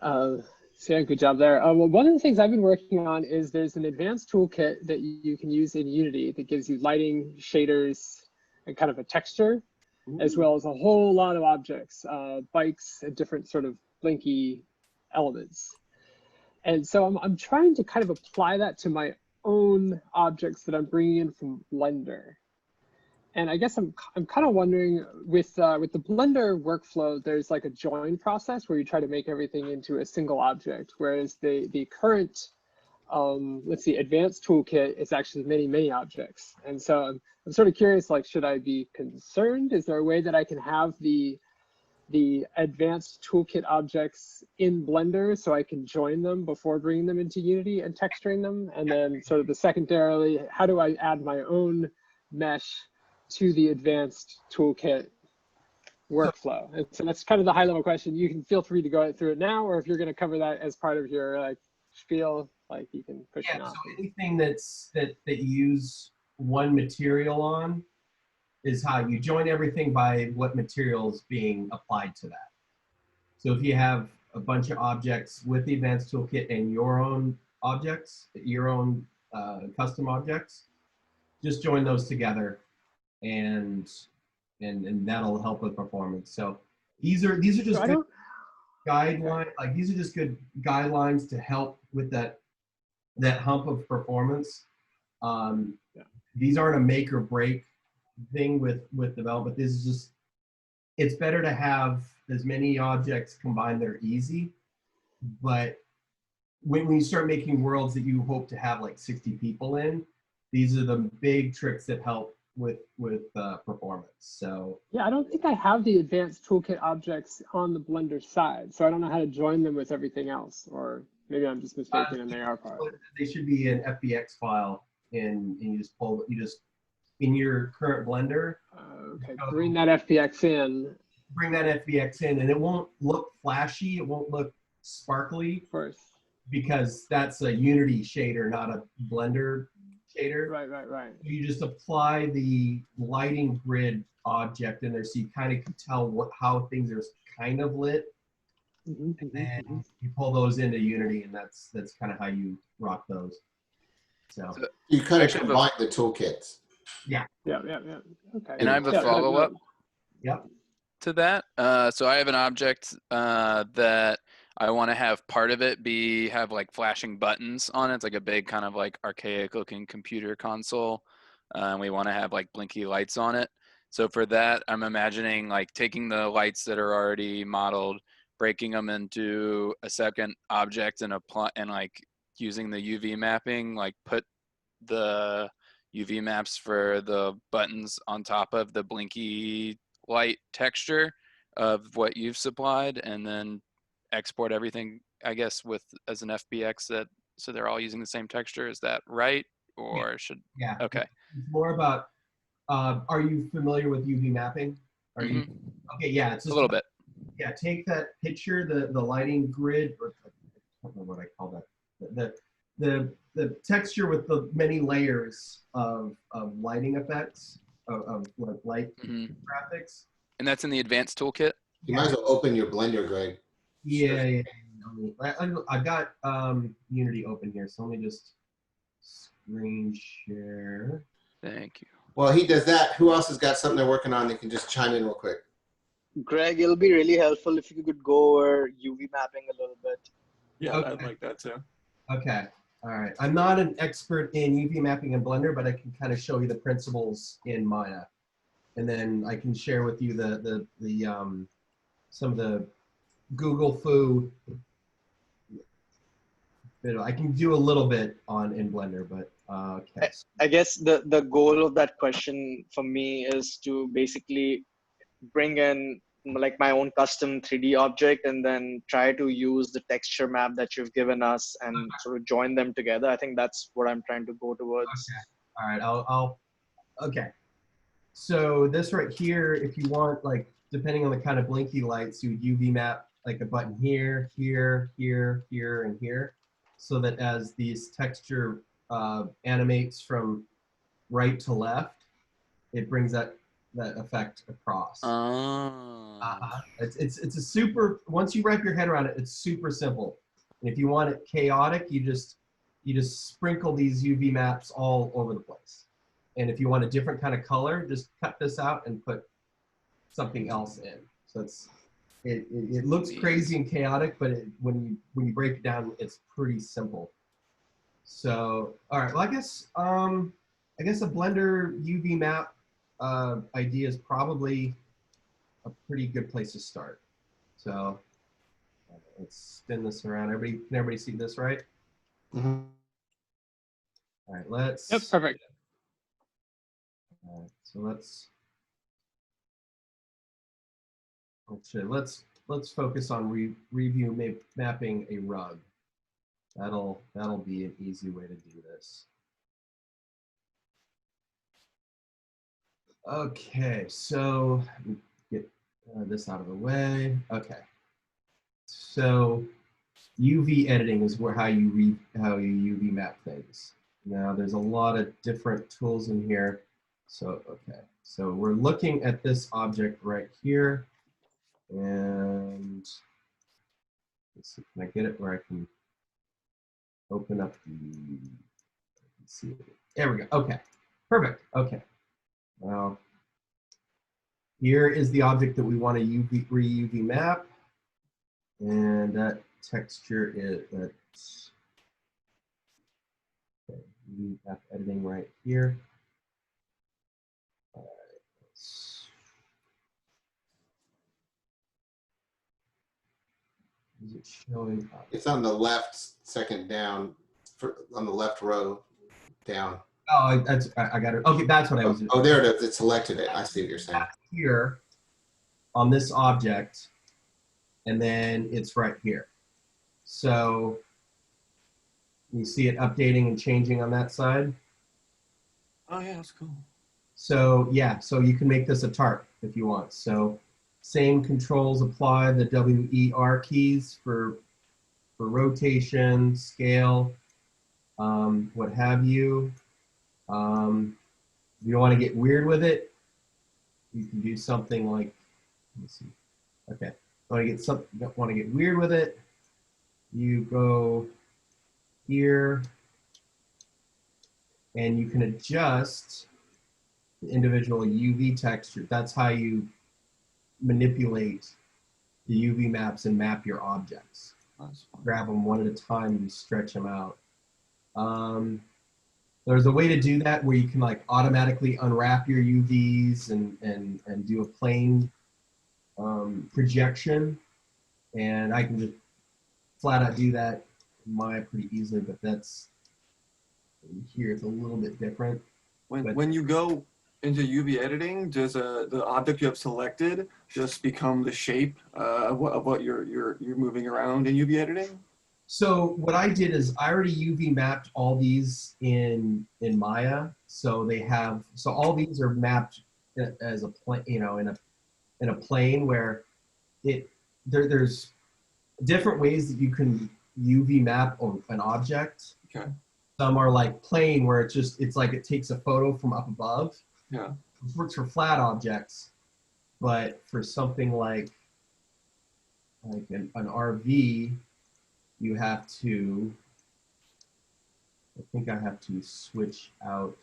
Uh, so yeah, good job there. Well, one of the things I've been working on is there's an advanced toolkit that you can use in Unity that gives you lighting, shaders, and kind of a texture, as well as a whole lot of objects, bikes, and different sort of blinky elements. And so I'm trying to kind of apply that to my own objects that I'm bringing in from Blender. And I guess I'm kind of wondering with the Blender workflow, there's like a join process where you try to make everything into a single object, whereas the current, let's see, advanced toolkit is actually many objects. And so I'm sort of curious, like, should I be concerned? Is there a way that I can have the advanced toolkit objects in Blender so I can join them before bringing them into Unity and texturing them? And then sort of the secondarily, how do I add my own mesh to the advanced toolkit workflow? And so that's kind of the high level question. You can feel free to go through it now, or if you're going to cover that as part of your like spiel, like you can push it off. So anything that you use one material on is how you join everything by what material is being applied to that. So if you have a bunch of objects with the advanced toolkit and your own objects, your own custom objects, just join those together, and that'll help with performance. So these are just good guidelines. Like these are just good guidelines to help with that hump of performance. These aren't a make or break thing with development. This is just, it's better to have as many objects combined that are easy, but when you start making worlds that you hope to have like 60 people in, these are the big tricks that help with performance. So yeah, I don't think I have the advanced toolkit objects on the Blender side, so I don't know how to join them with everything else, or maybe I'm just mistaken and they are part. They should be an FBX file, and you just pull, in your current Blender. Okay, bring that FBX in. Bring that FBX in, and it won't look flashy. It won't look sparkly. Of course. Because that's a Unity shader, not a Blender shader. Right. You just apply the lighting grid object in there, so you kind of can tell how things are kind of lit. And then you pull those into Unity, and that's kind of how you rock those. So you kind of combine the toolkits. Yeah. Okay. And I have a follow-up to that. So I have an object that I want to have part of it have like flashing buttons on it. It's like a big kind of like archaic looking computer console. And we want to have like blinky lights on it. So for that, I'm imagining like taking the lights that are already modeled, breaking them into a second object and like using the UV mapping, like put the UV maps for the buttons on top of the blinky light texture of what you've supplied, and then export everything, I guess, as an FBX so they're all using the same texture. Is that right? Or okay. It's more about, are you familiar with UV mapping? Are you? Okay, yeah, it's just a little bit. Yeah, take that picture, the lighting grid, or I don't know what I call that. The texture with the many layers of lighting effects, of like light graphics. And that's in the advanced toolkit? You might as well open your Blender, Greg. Yeah. I've got Unity open here, so let me just screen share. Thank you. Well, he does that. Who else has got something they're working on? They can just chime in real quick. Greg, it'll be really helpful if you could go over UV mapping a little bit. Yeah, okay. I'd like that too. Okay. All right. I'm not an expert in UV mapping in Blender, but I can kind of show you the principles in Maya, and then I can share with you some of the Google Foo. I can do a little bit in Blender, but okay. I guess the goal of that question for me is to basically bring in like my own custom 3D object and then try to use the texture map that you've given us and sort of join them together. I think that's what I'm trying to go towards. Okay. All right. Okay. So this right here, if you want, like, depending on the kind of blinky lights, you UV map like a button here, here, here, here, and here, so that as these texture animates from right to left, it brings that that effect across. Oh. It's a super, once you wrap your head around it, it's super simple. And if you want it chaotic, you just sprinkle these UV maps all over the place. And if you want a different kind of color, just cut this out and put something else in. So it looks crazy and chaotic, but when you break it down, it's pretty simple. So, all right, well, I guess a Blender UV map idea is probably a pretty good place to start. So let's spin this around. Can everybody see this, right? Mm-hmm. All right, let's. Yep, perfect. All right, so let's focus on review mapping a rug. That'll be an easy way to do this. Okay, so get this out of the way. Okay, so UV editing is how you UV map things. Now there's a lot of different tools in here. So okay, so we're looking at this object right here, and let's see, can I get it where I can open up the? Let's see. There we go. Okay, perfect. Okay. Well, here is the object that we want to UV map, and that texture is okay, UV map editing right here. All right, is it showing up? It's on the left, second down, on the left row down. Oh, I got it. Okay, that's what I was doing. Oh, there it is. It selected it. I see what you're saying. Here on this object, and then it's right here. So you see it updating and changing on that side. Oh yeah, that's cool. So yeah, so you can make this a tarp if you want. So same controls apply, the WER keys for rotation, scale, what have you. If you want to get weird with it, you can do something like, let's see. Okay, don't want to get weird with it, you go here, and you can adjust the individual UV texture. That's how you manipulate the UV maps and map your objects. Grab them one at a time and stretch them out. There's a way to do that where you can like automatically unwrap your UVs and do a plane projection. And I can just flat out do that in Maya pretty easily, but that's here it's a little bit different. When you go into UV editing, does the object you have selected just become the shape of what you're moving around in UV editing? So what I did is I already UV mapped all these in Maya. So all these are mapped as a plane, you know, in a plane where there's different ways that you can UV map an object. Okay. Some are like plane where it's like it takes a photo from up above. Yeah. It works for flat objects, but for something like an RV, you have to, I think I have to switch out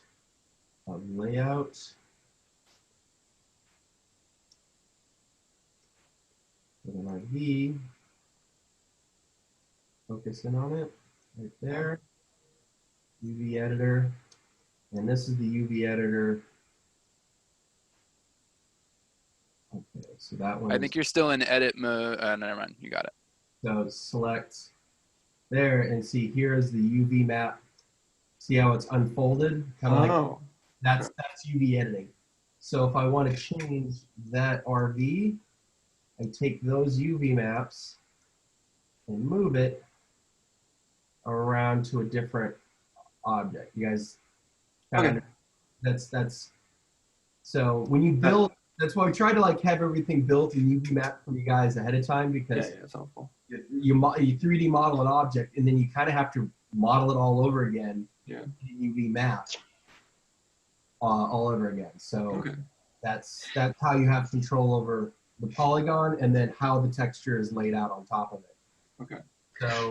a layout. With an RV, focus in on it, right there. UV editor, and this is the UV editor. Okay, so that one. I think you're still in edit mode. Never mind, you got it. So select there and see here is the UV map. See how it's unfolded? Kind of like that's UV editing. So if I want to change that RV, I take those UV maps and move it around to a different object. You guys kind of that's so when you build, that's why we try to like have everything built in UV map from you guys ahead of time, because it's helpful. You 3D model an object and then you kind of have to model it all over again. Yeah. UV map all over again. So That's how you have control over the polygon and then how the texture is laid out on top of it. Okay.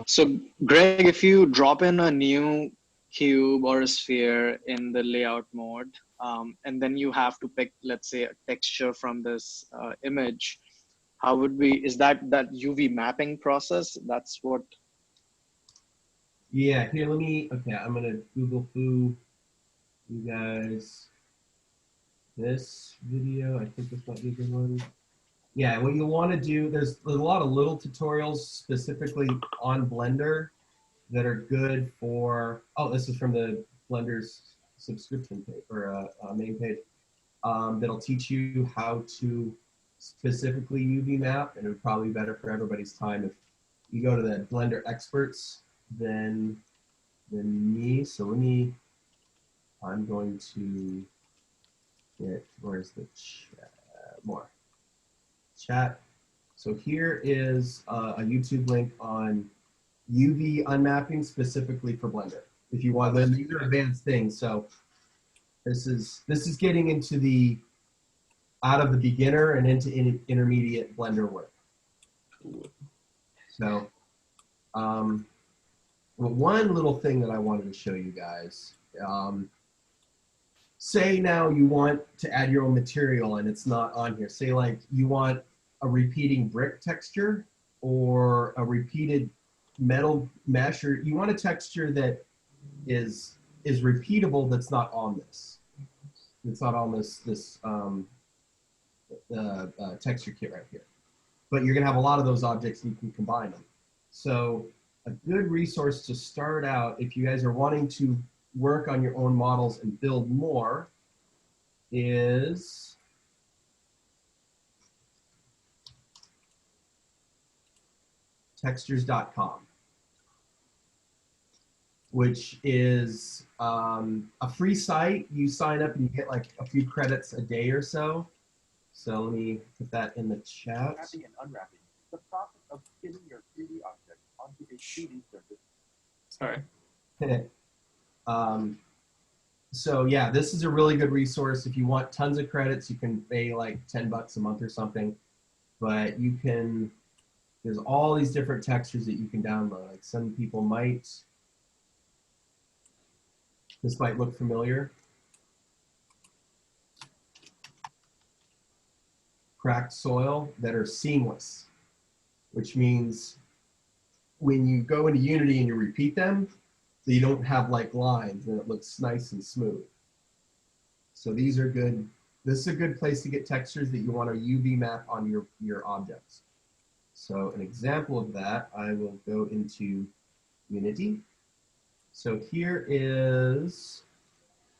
So Greg, if you drop in a new cube or a sphere in the layout mode, and then you have to pick, let's say, a texture from this image, how would we, is that UV mapping process? That's what. Yeah, here, okay, I'm gonna Google Foo you guys this video. I think this might be a good one. Yeah, what you want to do, there's a lot of little tutorials specifically on Blender that are good for, oh, this is from the Blender's subscription page or main page, that'll teach you how to specifically UV map, and it would probably be better for everybody's time if you go to the Blender experts than me. So I'm going to get, where's the chat? More chat. So here is a YouTube link on UV unmapping specifically for Blender. If you want, these are advanced things. So this is getting into the out of the beginner and into intermediate Blender work. So one little thing that I wanted to show you guys. Say now you want to add your own material and it's not on here. Say like you want a repeating brick texture or a repeated metal mesh, or you want a texture that is repeatable that's not on this. It's not on this texture kit right here. But you're gonna have a lot of those objects and you can combine them. So a good resource to start out if you guys are wanting to work on your own models and build more is textures.com, which is a free site. You sign up and you get like a few credits a day or so. So let me put that in the chat. Wrapping and unwrapping, the process of getting your 3D object onto a 2D surface. Sorry. So yeah, this is a really good resource. If you want tons of credits, you can pay like $10 a month or something. But you can, there's all these different textures that you can download. Like some people might, this might look familiar. Cracked soil that are seamless, which means when you go into Unity and you repeat them, you don't have like lines and it looks nice and smooth. So these are good. This is a good place to get textures that you want to UV map on your objects. So an example of that, I will go into Unity. So here is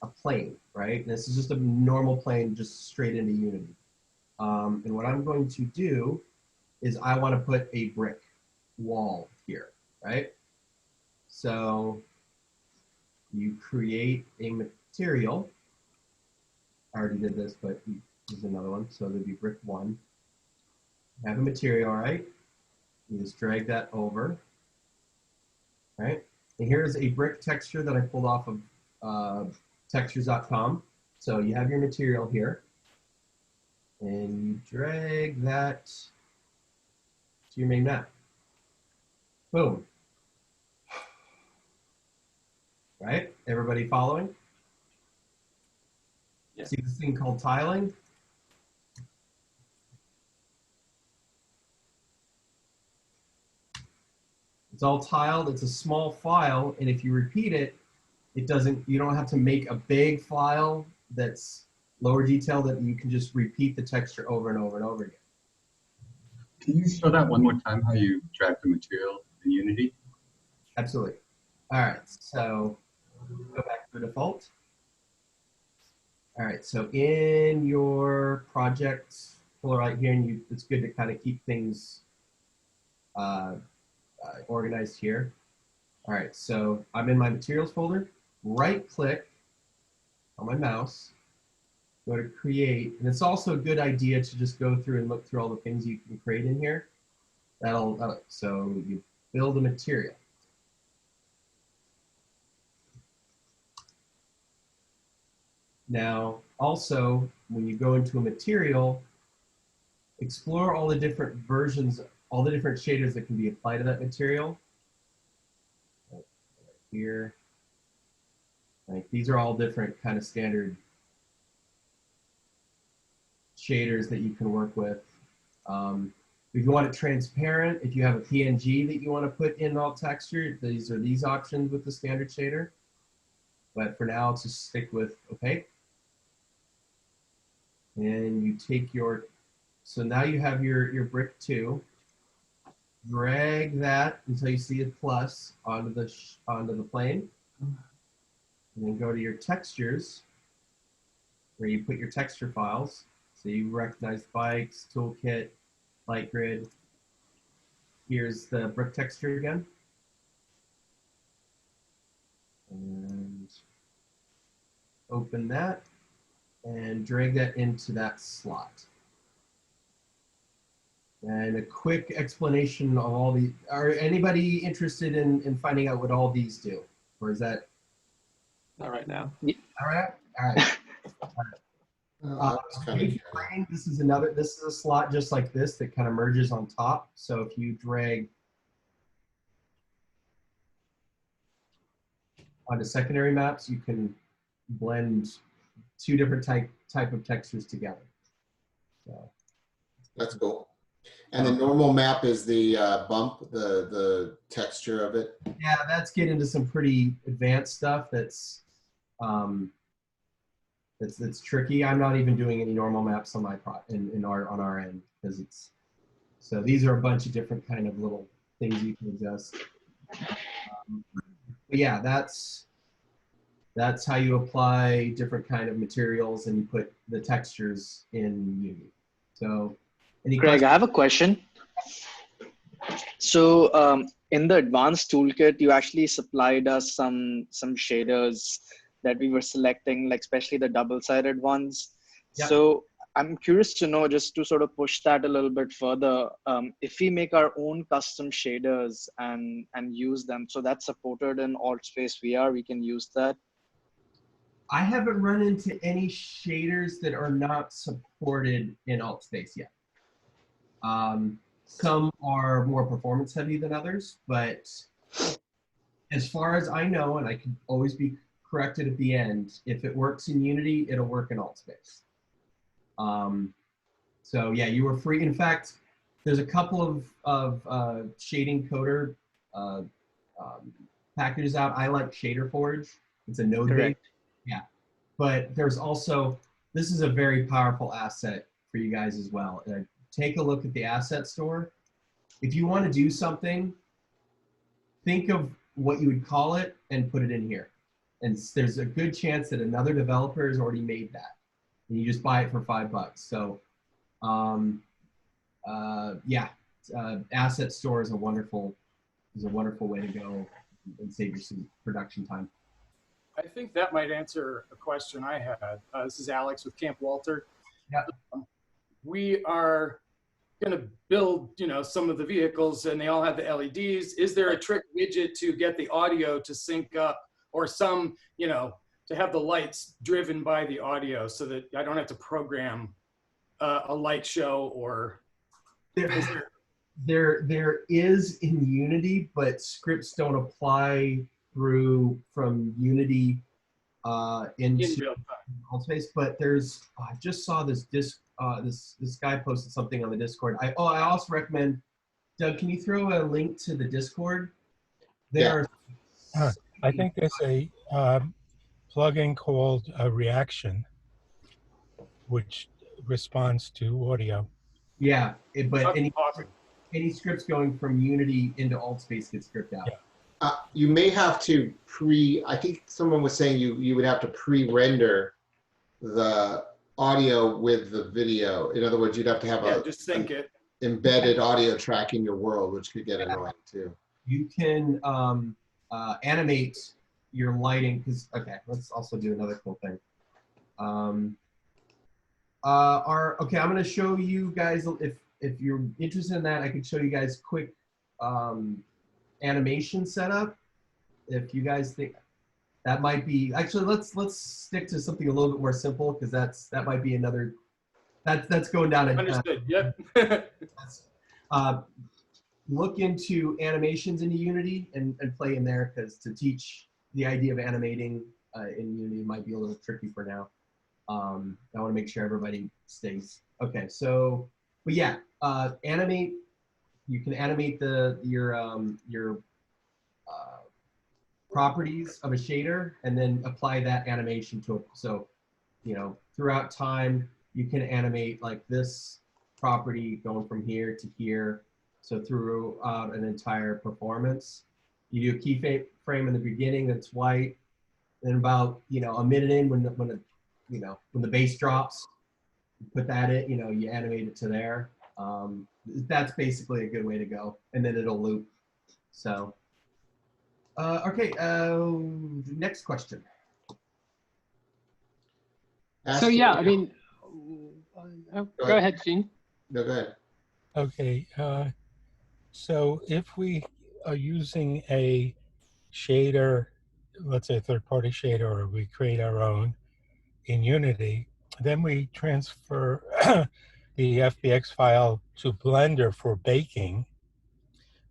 a plane, right? And this is just a normal plane just straight into Unity. And what I'm going to do is I want to put a brick wall here, right? So you create a material. I already did this, but here's another one. So there'd be brick one. Have a material, right? You just drag that over, right? And here's a brick texture that I pulled off of textures.com. So you have your material here. And you drag that to your main map. Boom. Right? Everybody following? Yeah. See this thing called tiling? It's all tiled. It's a small file, and if you repeat it, it doesn't. You don't have to make a big file that's lower detail that you can just repeat the texture over and over and over again. Can you show that one more time, how you drag the material in Unity? Absolutely. All right, so go back to the default. All right, so in your project, pull it right here, and it's good to kind of keep things organized here. All right, so I'm in my materials folder, right click on my mouse, go to create, and it's also a good idea to just go through and look through all the things you can create in here. So you build a material. Now, also, when you go into a material, explore all the different versions, all the different shaders that can be applied to that material. Right here. Like these are all different kind of standard shaders that you can work with. If you want it transparent, if you have a PNG that you want to put in alt texture, these are these options with the standard shader. But for now, let's just stick with opaque. And you take your, so now you have your brick 2. Drag that until you see a plus onto the plane. And then go to your textures, where you put your texture files. So you recognize bikes, toolkit, light grid. Here's the brick texture again. And open that and drag that into that slot. And a quick explanation of all the, are anybody interested in finding out what all these do? Or is that? Not right now. All right, all right. That's kind of Lighting, this is a slot just like this that kind of merges on top. So if you drag onto secondary maps, you can blend 2 different type of textures together. So that's cool. And the normal map is the bump, the texture of it. yeah, that's getting into some pretty advanced stuff. That's tricky. I'm not even doing any normal maps on my on our end because it's, so these are a bunch of different kind of little things you can adjust. But yeah, that's how you apply different kind of materials and you put the textures in Unity. So, Greg, I have a question. So in the advanced toolkit, you actually supplied us some shaders that we were selecting, like especially the double-sided ones. Yep. So I'm curious to know, just to sort of push that a little bit further, if we make our own custom shaders and use them, so that's supported in BRCvr, we can use that. I haven't run into any shaders that are not supported in AltSpace yet. Some are more performance heavy than others, but as far as I know, and I can always be corrected at the end, if it works in Unity, it'll work in AltSpace. So yeah, you were free. In fact, there's a couple of shading coder packages out. I like Shader Forge. It's a node-based. Yeah, but there's also, this is a very powerful asset for you guys as well. Take a look at the asset store. If you want to do something, think of what you would call it and put it in here. And there's a good chance that another developer has already made that. And you just buy it for $5. So yeah, asset store is a wonderful way to go and save you some production time. I think that might answer a question I had. This is Alex with Camp Walter. Yeah. We are going to build, some of the vehicles, and they all have the LEDs. Is there a trick widget to get the audio to sync up, or some, to have the lights driven by the audio, so that I don't have to program a light show? Or there is in Unity, but scripts don't apply from Unity into AltSpace. But there's, I just saw this this guy posted something on the Discord. I also recommend, Doug, can you throw a link to the Discord? I think there's a plugin called Reaction, which responds to audio. Yeah, but any scripts going from Unity into AltSpace get scripted out. Yeah. You may have to I think someone was saying you would have to pre-render the audio with the video. In other words, you'd have to have just sync it. Embedded audio track in your world, which could get annoying too. You can animate your lighting, because, okay, let's also do another cool thing. Okay, I'm going to show you guys, if you're interested in that, I could show you guys quick animation setup. If you guys think that might be, actually, let's stick to something a little bit more simple, because that might be another, that's going down a, Understood. Yep. look into animations into Unity and play in there, because to teach the idea of animating in Unity might be a little tricky for now. I want to make sure everybody stays. Okay, so, but yeah, animate. You can animate your properties of a shader and then apply that animation to it. So, you know, throughout time, you can animate like this property going from here to here. So throughout an entire performance, you do a keyframe in the beginning that's white. Then about, you know, a minute in, when the bass drops, you put that in, you know, you animate it to there. That's basically a good way to go, and then it'll loop. So, okay, next question. So yeah, I mean, go ahead, Gene. No, go ahead. Okay, so if we are using a shader, let's say a third-party shader, or we create our own in Unity, then we transfer the FBX file to Blender for baking.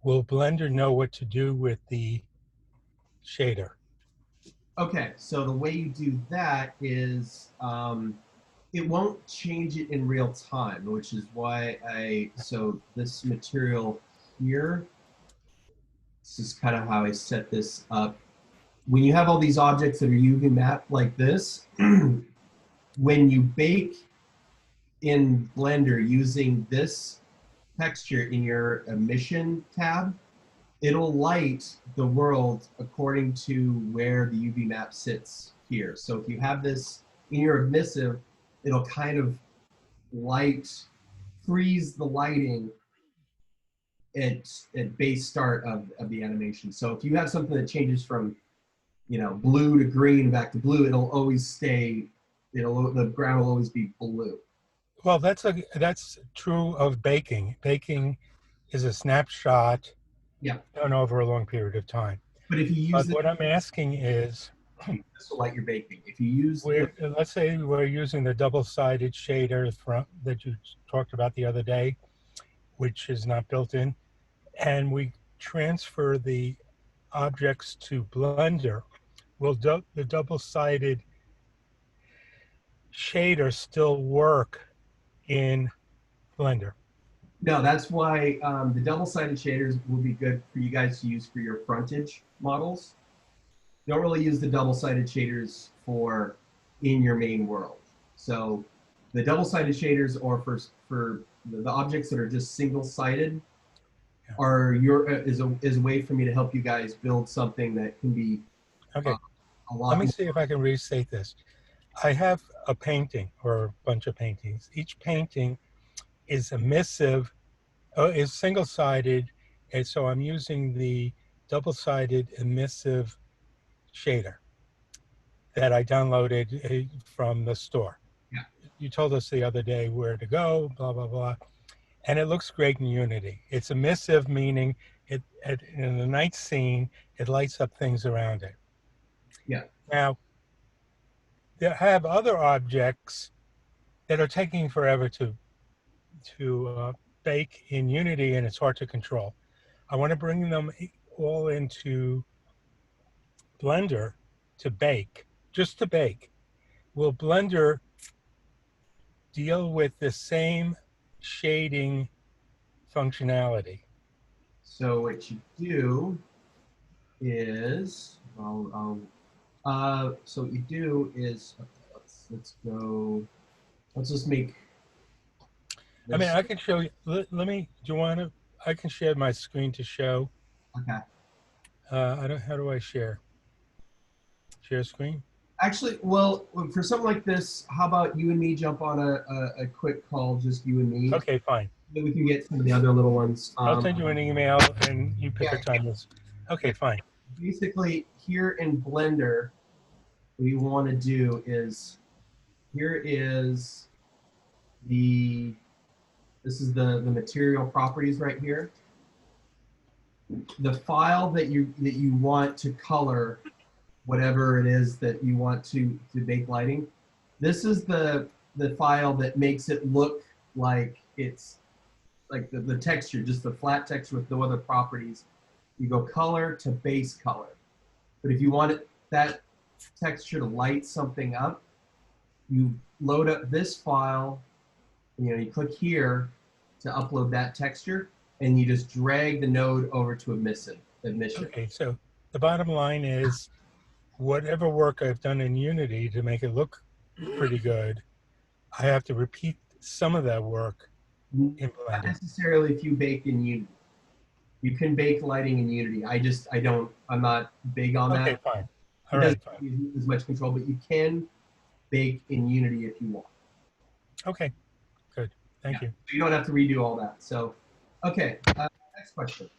Will Blender know what to do with the shader? Okay, so the way you do that is it won't change it in real time, which is why so this material here, this is kind of how I set this up. When you have all these objects that are UV mapped like this, when you bake in Blender using this texture in your emission tab, it'll light the world according to where the UV map sits here. So if you have this in your emissive, it'll kind of freeze the lighting at base start of the animation. So if you have something that changes from, you know, blue to green back to blue, it'll always stay, the ground will always be blue. Well, that's true of baking. Baking is a snapshot done over a long period of time. But if you use what I'm asking is, this will light your baking. If you use, let's say we're using the double-sided shader that you talked about the other day, which is not built in, and we transfer the objects to Blender. Will the double-sided shader still work in Blender? No, that's why the double-sided shaders will be good for you guys to use for your frontage models. Don't really use the double-sided shaders for in your main world. So the double-sided shaders are for the objects that are just single-sided are is a way for me to help you guys build something that can be okay. A lot. Let me see if I can restate this. I have a painting or a bunch of paintings. Each painting is emissive, is single-sided, and so I'm using the double-sided emissive shader that I downloaded from the store. Yeah. You told us the other day where to go, blah, blah, blah. And it looks great in Unity. It's emissive, meaning in the night scene, it lights up things around it. Yeah. Now, there have other objects that are taking forever to bake in Unity, and it's hard to control. I want to bring them all into Blender to bake, just to bake. Will Blender deal with the same shading functionality? So what you do is, so what you do is, let's go, let's just make this. I mean, I can show you, let me, do you want to, I can share my screen to show. Okay. How do I share? Share screen? Actually, well, for something like this, how about you and me jump on a quick call, just you and me? Okay, fine. Then we can get some of the other little ones. I'll send you an email and you pick a time. Okay, fine. Basically, here in Blender, what you want to do is, here is this is the material properties right here. The file that you want to color whatever it is that you want to bake lighting. This is the file that makes it look like it's like the texture, just the flat texture with no other properties. You go color to base color. But if you want that texture to light something up, you load up this file, you click here to upload that texture, and you just drag the node over to Emissive. Okay, so the bottom line is whatever work I've done in Unity to make it look pretty good, I have to repeat some of that work in Not Blender. necessarily if you bake in Unity. You can bake lighting in Unity. I'm not big on that. Okay, fine. All It right, doesn't fine. give you as much control, but you can bake in Unity if you want. Okay, good. Thank you. So you don't have to redo all that. So, okay, next question.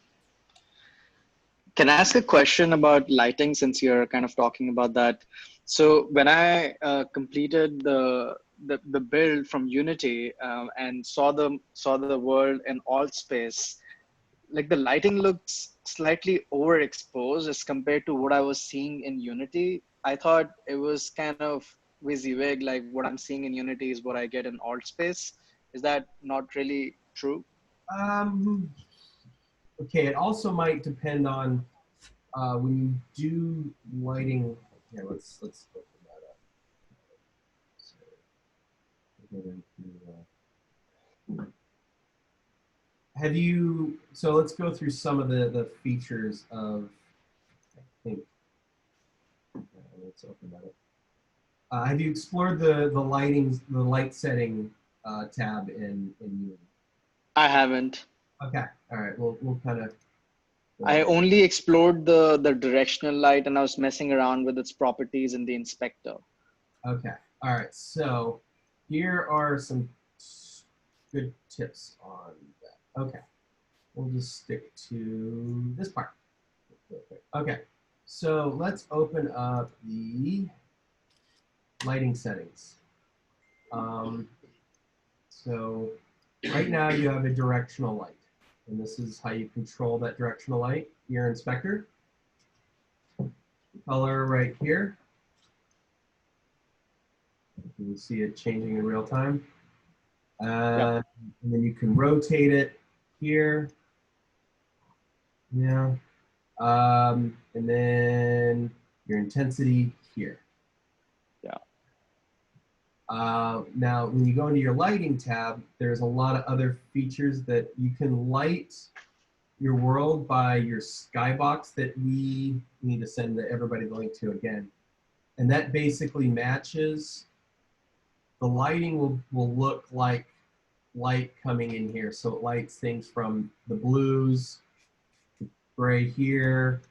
Can I ask a question about lighting since you're kind of talking about that? So when I completed the build from Unity and saw the world in alt space, like the lighting looks slightly overexposed as compared to what I was seeing in Unity. I thought it was kind of WYSIWYG, like what I'm seeing in Unity is what I get in alt space. Is that not really true? Okay, it also might depend on when you do lighting. Yeah, let's open that up. So, we're going to, have you? So let's go through some of the features of. I think. Let's open that up. Have you explored the light setting tab in Unity? I haven't. Okay, all right. We'll kind of. I only explored the directional light and I was messing around with its properties in the inspector. Okay, all right. So here are some good tips on that. Okay, we'll just stick to this part. Okay, so let's open up the lighting settings. So right now you have a directional light. And this is how you control that directional light, your inspector. Color right here. You can see it changing in real time. And then you can rotate it here. Yeah. And then your intensity here. Yeah. Now, when you go into your lighting tab, there's a lot of other features that you can light your world by your skybox that we need to send everybody the link to again. And that basically matches, the lighting will look like light coming in here. So it lights things from the blues, to gray here.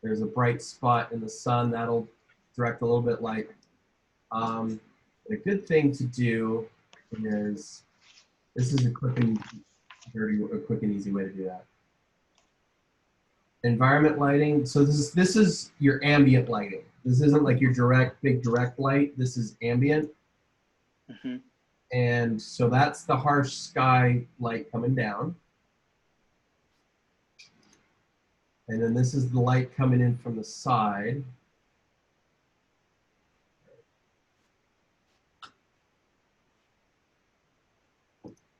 There's a bright spot in the sun that'll direct a little bit light. A good thing to do is, this is a quick and easy way to do that. Environment lighting. So this is your ambient lighting. This isn't like your big direct light. This is ambient. Mm-hmm. And so that's the harsh sky light coming down. And then this is the light coming in from the side.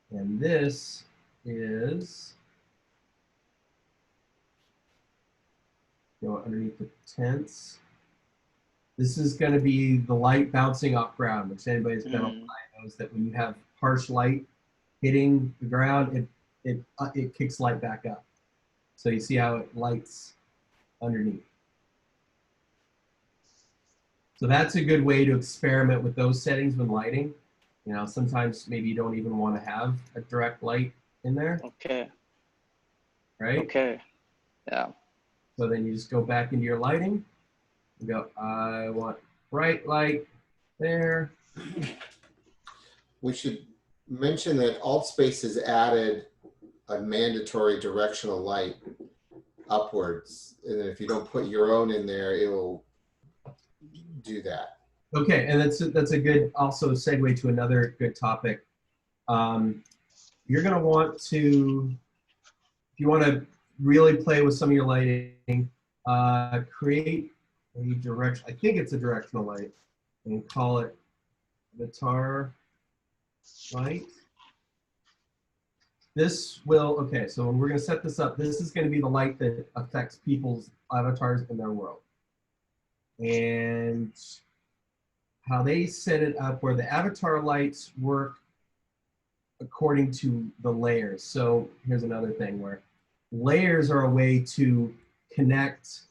And this is, go underneath the tents. This is going to be the light bouncing off ground, which anybody's been on knows that when you have harsh light hitting the ground, it kicks light back up. So you see how it lights underneath. So that's a good way to experiment with those settings when lighting. You know, sometimes maybe you don't even want to have a direct light in there. Okay. Right? Okay. Yeah. So then you just go back into your lighting and go, I want bright light there. We should mention that AltSpace has added a mandatory directional light upwards. And if you don't put your own in there, it will do that. Okay, and that's a good also segue to another good topic. You're going to want to, if you want to really play with some of your lighting, create a direction, I think it's a directional light, and call it avatar light. This will, okay, so we're going to set this up. This is going to be the light that affects people's avatars in their world. And how they set it up, where the avatar lights work according to the layers. So here's another thing where layers are a way to connect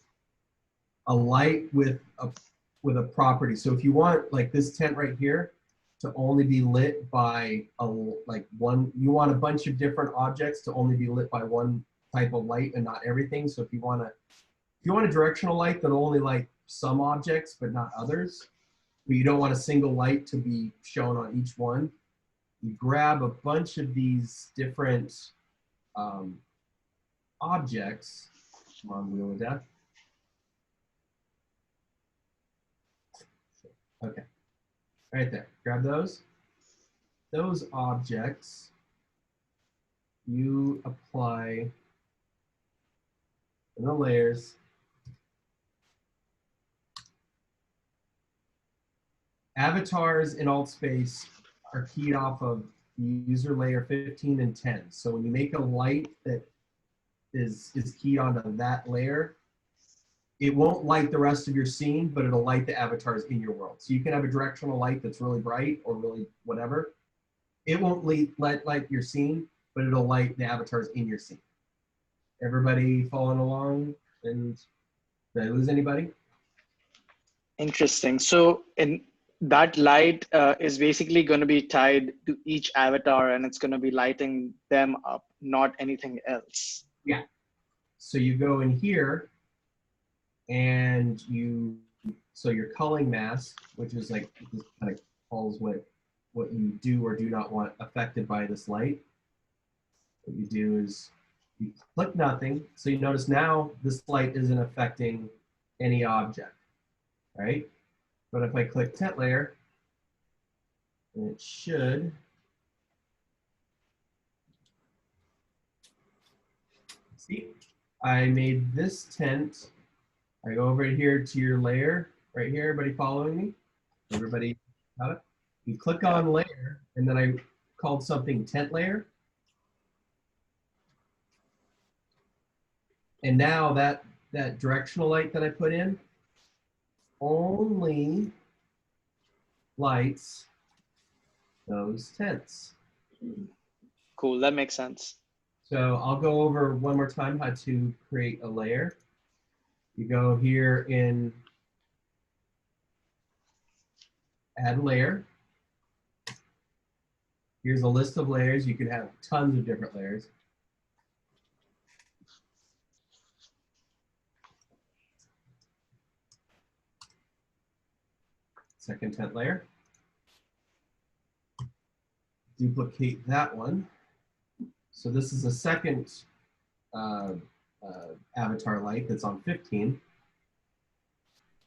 a light with a property. So if you want like this tent right here to only be lit by you want a bunch of different objects to only be lit by one type of light and not everything. So if you want a directional light that'll only light some objects but not others, but you don't want a single light to be shown on each one, you grab a bunch of these different objects. Come on, Wheel of Death. Okay, right there. Grab those. Those objects, you apply in the layers. Avatars in AltSpace are keyed off of user layer 15 and 10. So when you make a light that is keyed onto that layer, it won't light the rest of your scene, but it'll light the avatars in your world. So you can have a directional light that's really bright or really whatever. It won't light your scene, but it'll light the avatars in your scene. Everybody following along? And did I lose anybody? Interesting. So in that light is basically going to be tied to each avatar, and it's going to be lighting them up, not anything else. Yeah. So you go in here, and so your culling mask, which is like, this kind of calls what you do or do not want affected by this light. What you do is you click nothing. So you notice now this light isn't affecting any object, right? But if I click tent layer, it should see, I made this tent. I go over here to your layer right here. Everybody following me? Everybody got it? You click on layer, and then I called something tent layer. And now that directional light that I put in only lights those tents. Cool, that makes sense. So I'll go over one more time how to create a layer. You go here in add layer. Here's a list of layers. You can have tons of different layers. Second tent layer. Duplicate that one. So this is a second avatar light that's on 15.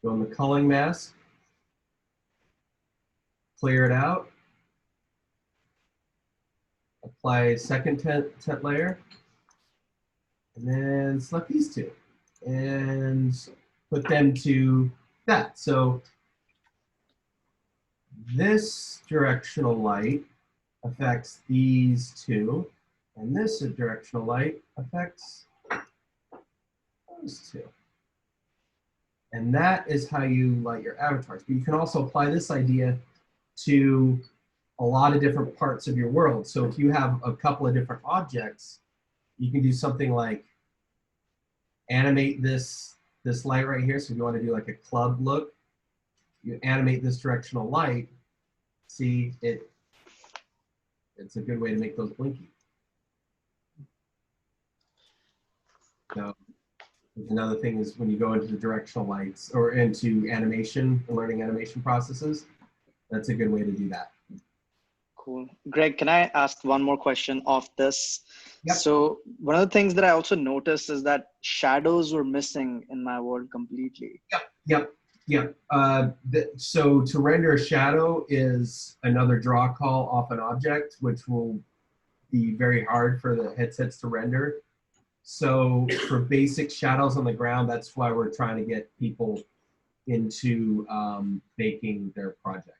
Go in the culling mask, clear it out, apply a second tent layer, and then select these two and put them to that. So this directional light affects these two, and this directional light affects those two. And that is how you light your avatars. But you can also apply this idea to a lot of different parts of your world. So if you have a couple of different objects, you can do something like animate this light right here. So if you want to do like a club look, you animate this directional light. See, it's a good way to make those blinky. So another thing is when you go into the directional lights or into animation, the learning animation processes, that's a good way to do that. Cool. Greg, can I ask one more question of this? Yep. So one of the things that I also noticed is that shadows were missing in my world completely. Yep. So to render a shadow is another draw call off an object, which will be very hard for the headsets to render. So for basic shadows on the ground, that's why we're trying to get people into baking their project.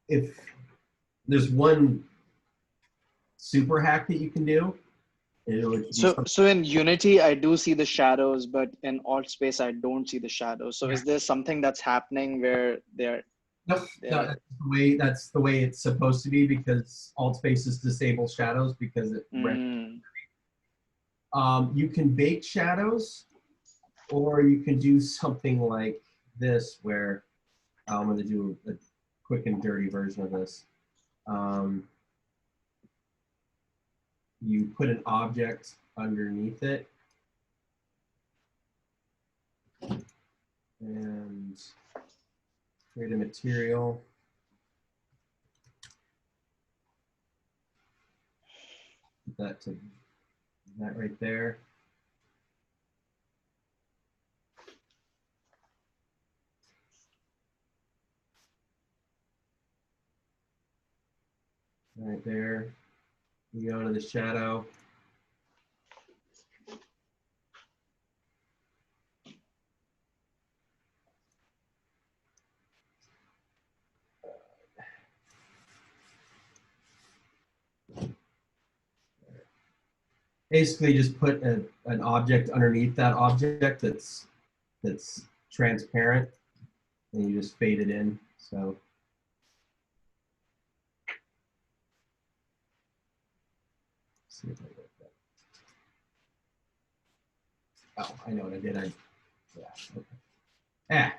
If there's one super hack that you can do, it would be So in Unity, I do see the shadows, but in Altspace, I don't see the shadows. So is there something that's happening where they're? Nope. No, that's the way it's supposed to be, because Altspaces disable shadows because it you can bake shadows, or you can do something like this, where I'm going to do a quick and dirty version of this. You put an object underneath it, and create a material. Put that right there. Right there. You go into the shadow. Basically, just put an object underneath that object that's transparent, and you just fade it in. So. See if I get that. Oh, I know what I did. Okay. Okay.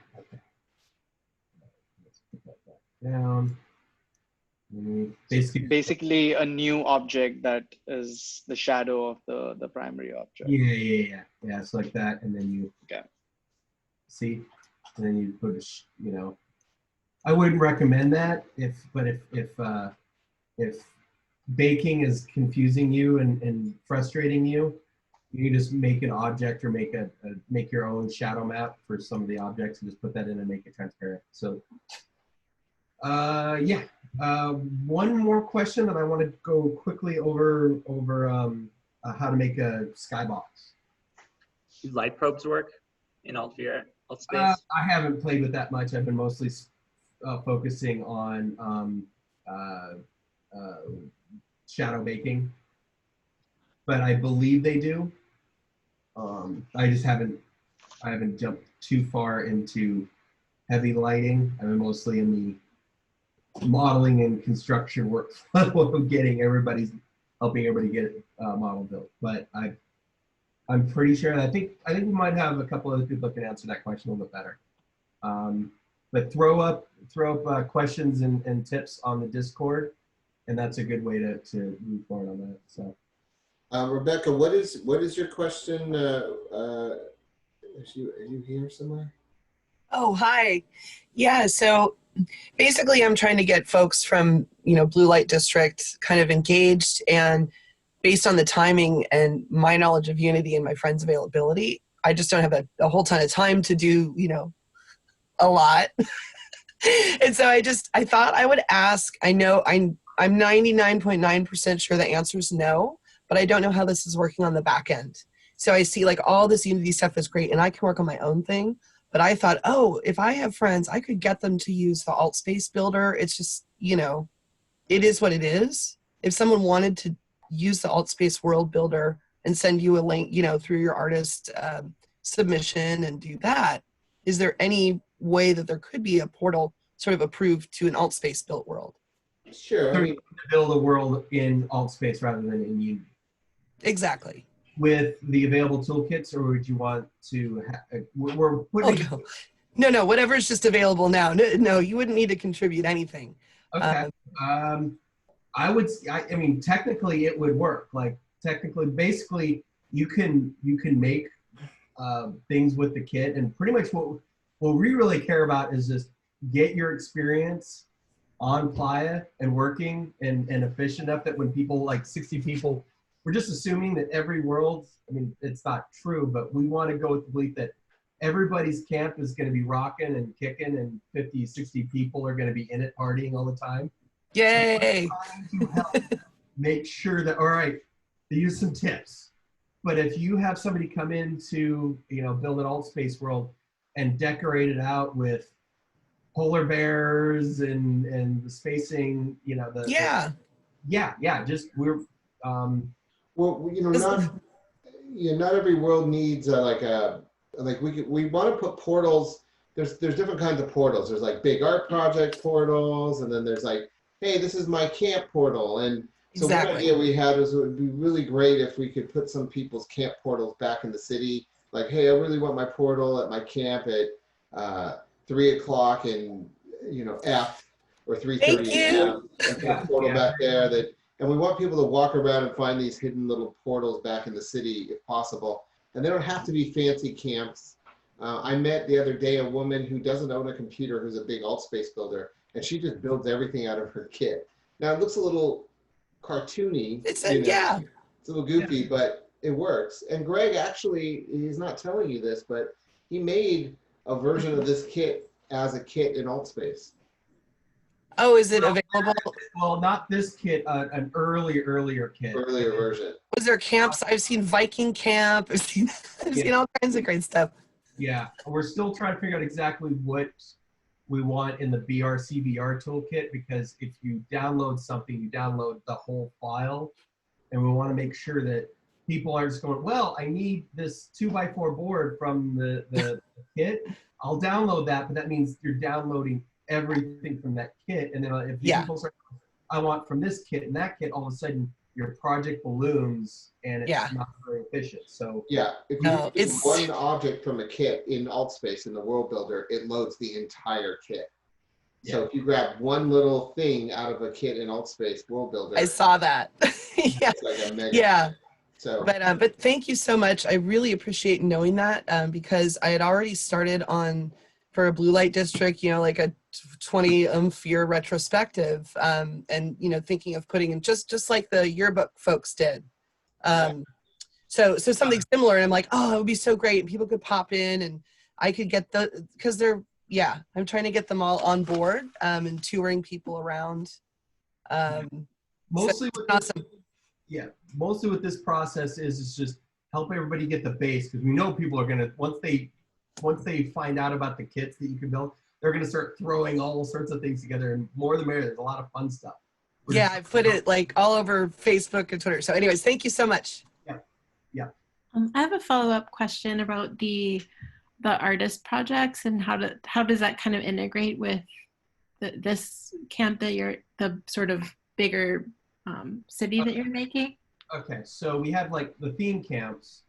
Let's put that back down. Basically a new object that is the shadow of the primary object. Yeah. It's like that, and then you see, and then you put I wouldn't recommend that if baking is confusing you and frustrating you, you can just make an object or make your own shadow map for some of the objects and just put that in and make it transparent. So one more question that I want to go quickly over how to make a skybox. Do light probes work in Altspace? I haven't played with that much. I've been mostly focusing on shadow baking, but I believe they do. I just haven't jumped too far into heavy lighting. I've been mostly in the modeling and construction workflow of helping everybody get a model built. But I'm pretty sure. I think we might have a couple other people that can answer that question a little bit better. But throw up questions and tips on the Discord, and that's a good way to move forward on that. So, Rebecca, what is your question? Are you here somewhere? Oh, hi. Yeah, so basically I'm trying to get folks from, Blue Light District kind of engaged, and based on the timing and my knowledge of Unity and my friends' availability, I just don't have a whole ton of time to do, a lot. And so I thought I would ask. I know I'm 99.9% sure the answer is no, but I don't know how this is working on the back end. So I see like all this Unity stuff is great and I can work on my own thing. But I thought, if I have friends, I could get them to use the Altspace builder. It's just, it is what it is. If someone wanted to use the Altspace world builder and send you a link, through your artist submission and do that, is there any way that there could be a portal sort of approved to an Altspace built world? Sure. I mean, build a world in Altspace rather than in Unity. Exactly. With the available toolkits, or would you want to? We're putting. No. Whatever's just available now. No, you wouldn't need to contribute anything. Okay. I mean, technically, it would work. Like basically, you can make things with the kit, and pretty much what we really care about is just get your experience on Playa and working and efficient enough that when people, like 60 people, we're just assuming that every world, I mean, it's not true, but we want to go with the belief that everybody's camp is going to be rocking and kicking and 50, 60 people are going to be in it partying all the time. Yay! So trying to help make sure that, all right, they use some tips. but if you have somebody come in to, you know, build an alt space world and decorate it out with polar bears and the spacing, you know, just we're well, you know, not every world needs we want to put portals. There's different kinds of portals. There's like big art project portals, and then there's like, hey, this is my camp portal. And so one idea we had was it would be really great if we could put some people's camp portals back in the city. Like, hey, I really want my portal at my camp at 3 o'clock in, you know, F or 3:30 F, and put a portal back there that, and we want people to walk around and find these hidden little portals back in the city if possible. And they don't have to be fancy camps. I met the other day a woman who doesn't own a computer who's a big alt space builder, and she just builds everything out of her kit. Now it looks a little cartoony. It's a little goofy, but it works. And Greg actually, he's not telling you this, but he made a version of this kit as a kit in alt space. Oh, is it available? Well, not this kit, an earlier kit. Earlier version. Was there camps? I've seen Viking camp. I've seen all kinds of great stuff. Yeah, we're still trying to figure out exactly what we want in the BRCvr toolkit, because if you download something, you download the whole file, and we want to make sure that people aren't just going, well, I need this 2x4 board from the kit. I'll download that, but that means you're downloading everything from that kit, and then if people start, I want from this kit and that kit, all of a sudden your project balloons and it's not very efficient. So if you use one object from a kit in alt space in the world builder, it loads the entire kit. So if you grab one little thing out of a kit in alt space world builder, I saw that. It's like a mega. So, but thank you so much. I really appreciate knowing that, because I had already started on for a blue light district, you know, like a 20 year retrospective, and you know, thinking of putting in just like the yearbook folks did. So something similar, and I'm like, oh, it would be so great, and people could pop in, and I could get because they're I'm trying to get them all on board, and touring people around. Mostly with this process is just help everybody get the base, because we know people are gonna once they find out about the kits that you can build, they're gonna start throwing all sorts of things together, and more the merrier. There's a lot of fun stuff. I put it like all over Facebook and Twitter. So anyways, thank you so much. I have a follow-up question about the artist projects, and how does that kind of integrate with this camp that you're, the sort of bigger city that you're making? Okay, so we have like the theme camps,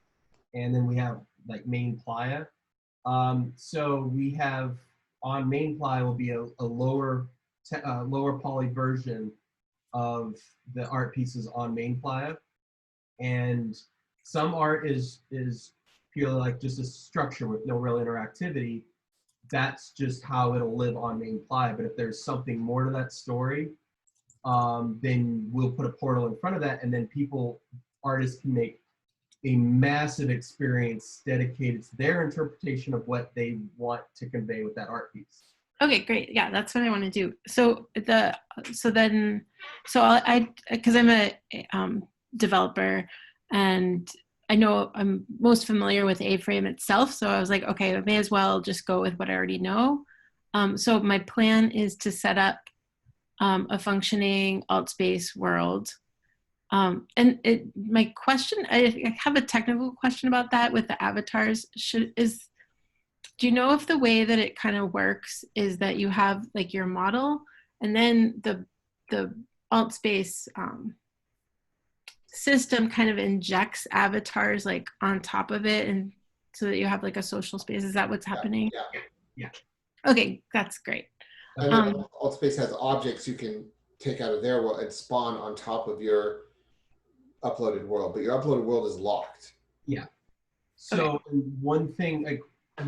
and then we have like main playa. So we have on main playa will be a lower poly version of the art pieces on main playa, and some art is purely like just a structure with no real interactivity. That's just how it'll live on main playa. But if there's something more to that story, then we'll put a portal in front of that, and then artists can make a massive experience dedicated to their interpretation of what they want to convey with that art piece. Okay, great. Yeah, that's what I want to do. So I because I'm a developer, and I know I'm most familiar with A-Frame itself, so I was like, okay, I may as well just go with what I already know. So my plan is to set up a functioning alt space world. My question, I have a technical question about that with the avatars. Do you know if the way that it kind of works is that you have like your model, and then the alt space system kind of injects avatars like on top of it, and so that you have like a social space? Is that what's happening? Yeah. Okay, that's great. And alt space has objects you can take out of their world and spawn on top of your uploaded world, but your uploaded world is locked. Yeah. So one thing, like,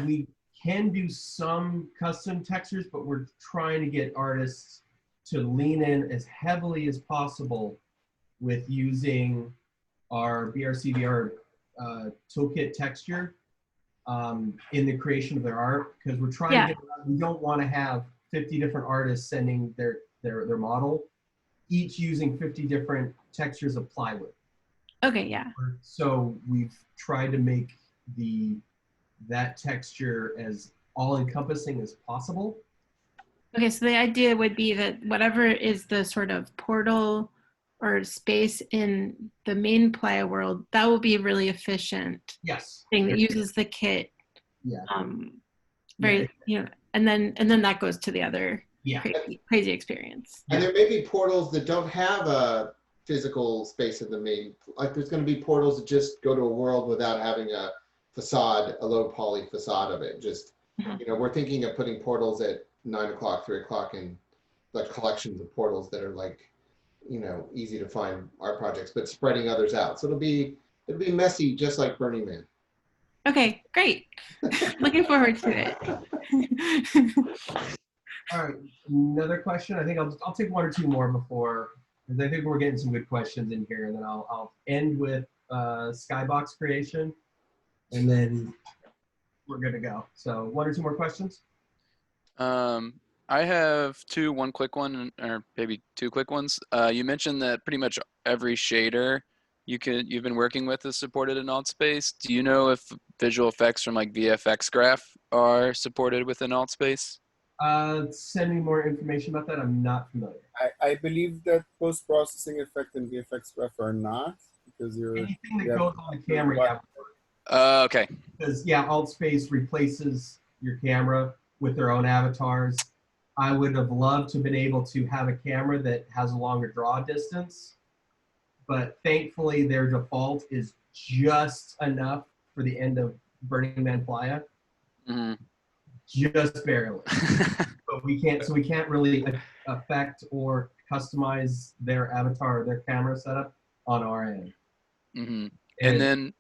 we can do some custom textures, but we're trying to get artists to lean in as heavily as possible with using our BRCvr toolkit texture in the creation of their art, because we're trying to get, we don't want to have 50 different artists sending their model, each using 50 different textures of plywood. Okay, yeah. So we've tried to make that texture as all-encompassing as possible. Okay, so the idea would be that whatever is the sort of portal or space in the main Playa world, that will be a really efficient Yes. thing that uses the kit. Yeah. Very, you know, and then that goes to the other Yeah. crazy experience. And there may be portals that don't have a physical space in the main. Like there's going to be portals that just go to a world without having a facade, a low poly facade of it. Just, you know, we're thinking of putting portals at 9 o'clock, 3 o'clock, and like collections of portals that are like, you know, easy to find art projects, but spreading others out. So it'll be messy, just like Burning Man. Okay, great. Looking forward to it. All right, another question. I think I'll take one or two more before, because I think we're getting some good questions in here, and then I'll end with skybox creation, and then we're good to go. So one or two more questions. I have one quick one, or maybe two quick ones. You mentioned that pretty much every shader you've been working with is supported in AltSpace. Do you know if visual effects from like VFXgraph are supported within AltSpace? Send me more information about that. I'm not familiar. I believe that post-processing effect and VFXgraph are not, because anything that goes on the camera. Okay. Because AltSpace replaces your camera with their own avatars. I would have loved to have been able to have a camera that has a longer draw distance, but thankfully their default is just enough for the end of Burning Man Playa. Just barely. But we can't really affect or customize their avatar, their camera setup on our end. And then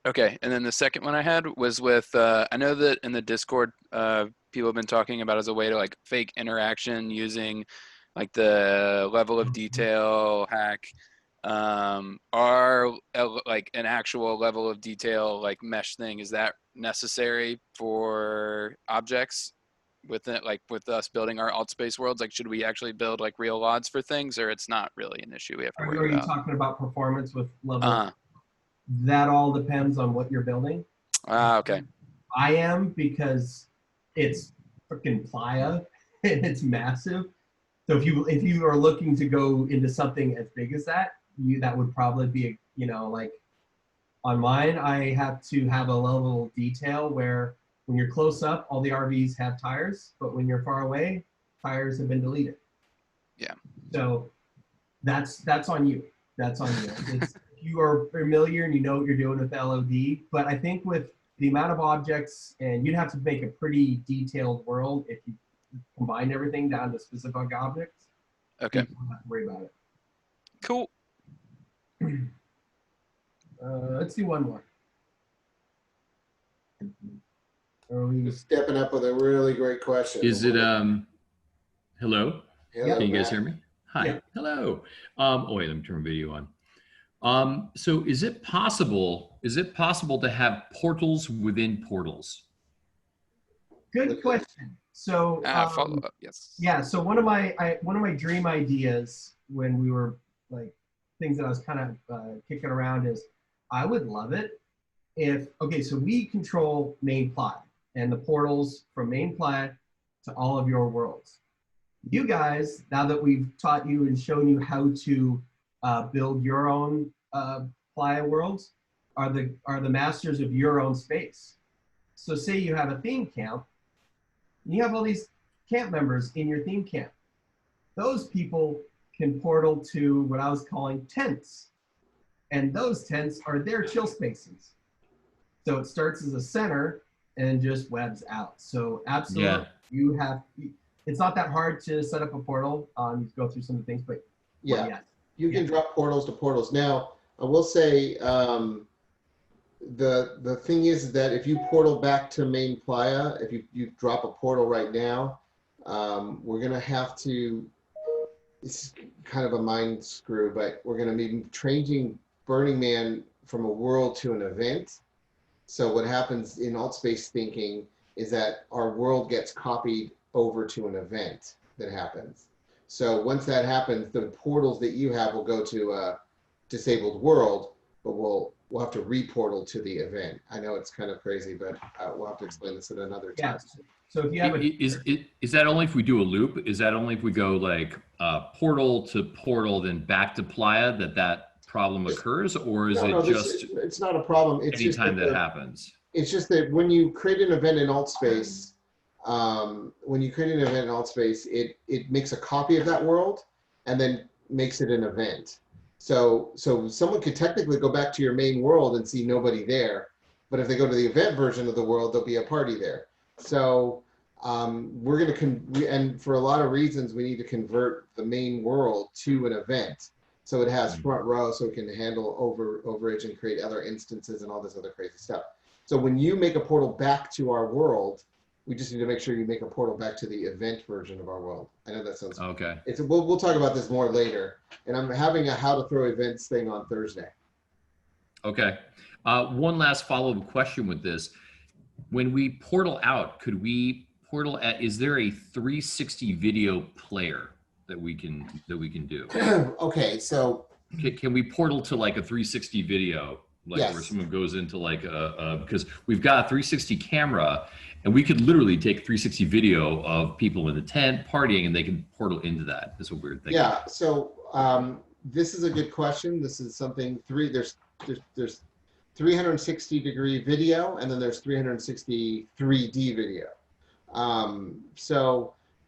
the second one I had was with I know that in the Discord people have been talking about as a way to like fake interaction using like the level of detail hack. Are like an actual level of detail like mesh thing, is that necessary for objects with it, like with us building our AltSpace worlds? Like should we actually build like real LODs for things, or it's not really an issue we have to worry about? Are you talking about performance with level? That all depends on what you're building. Okay. I am, because it's freaking Playa and it's massive. So if you are looking to go into something as big as that, that would probably be, like on mine, I have to have a level of detail where when you're close up, all the RVs have tires, but when you're far away, tires have been deleted. Yeah. So that's on you. That's on you. If you are familiar and you know what you're doing with LOD, but I think with the amount of objects, and you'd have to make a pretty detailed world if you combine everything down to specific objects. Okay. You don't have to worry about it. Cool. Let's do one more. You're stepping up with a really great question. Is it hello? Hello, can you guys Matt. hear me? Hi. Yeah. Hello. Oh wait, let me turn video on. So is it possible to have portals within portals? Good question. So follow up, yes. Yeah, so one of my dream ideas when we were like things that I was kind of kicking around is I would love it if, okay, so we control main plot and the portals from main plot to all of your worlds. You guys, now that we've taught you and shown you how to build your own Playa worlds, are the masters of your own space. So say you have a theme camp, and you have all these camp members in your theme camp. Those people can portal to what I was calling tents. And those tents are their chill spaces. So it starts as a center and just webs out. So absolutely, it's not that hard to set up a portal. You go through some of the things, but yeah. You can drop portals to portals. Now, I will say, the thing is that if you portal back to main Playa, if you drop a portal right now, we're gonna have to, it's kind of a mind screw, but we're gonna be changing Burning Man from a world to an event. So what happens in AltSpace thinking is that our world gets copied over to an event that happens. So once that happens, the portals that you have will go to disabled world, but we'll have to reportal to the event. I know it's kind of crazy, but we'll have to explain this at another time. Yes. So if you have Is that only if we do a loop? Is that only if we go like portal to portal, then back to Playa that problem occurs, or is it's not a problem. It's anytime that happens? It's just that when you create an event in AltSpace, it makes a copy of that world and then makes it an event. So someone could technically go back to your main world and see nobody there, but if they go to the event version of the world, there'll be a party there. So we're going to, and for a lot of reasons, we need to convert the main world to an event. So it has front row, so it can handle overage and create other instances and all this other crazy stuff. So when you make a portal back to our world, we just need to make sure you make a portal back to the event version of our world. I know that sounds okay. We'll talk about this more later. And I'm having a how to throw events thing on Thursday. Okay. One last follow-up question with this. When we portal out, could we portal at, is there a 360 video player that we can do? Okay, so can we portal to like a 360 video, like yes. where someone goes into like because we've got a 360 camera and we could literally take 360 video of people in the tent partying and they can portal into that. That's what we're thinking. Yeah, so this is a good question. This is something there's 360 degree video and then there's 360 3D video.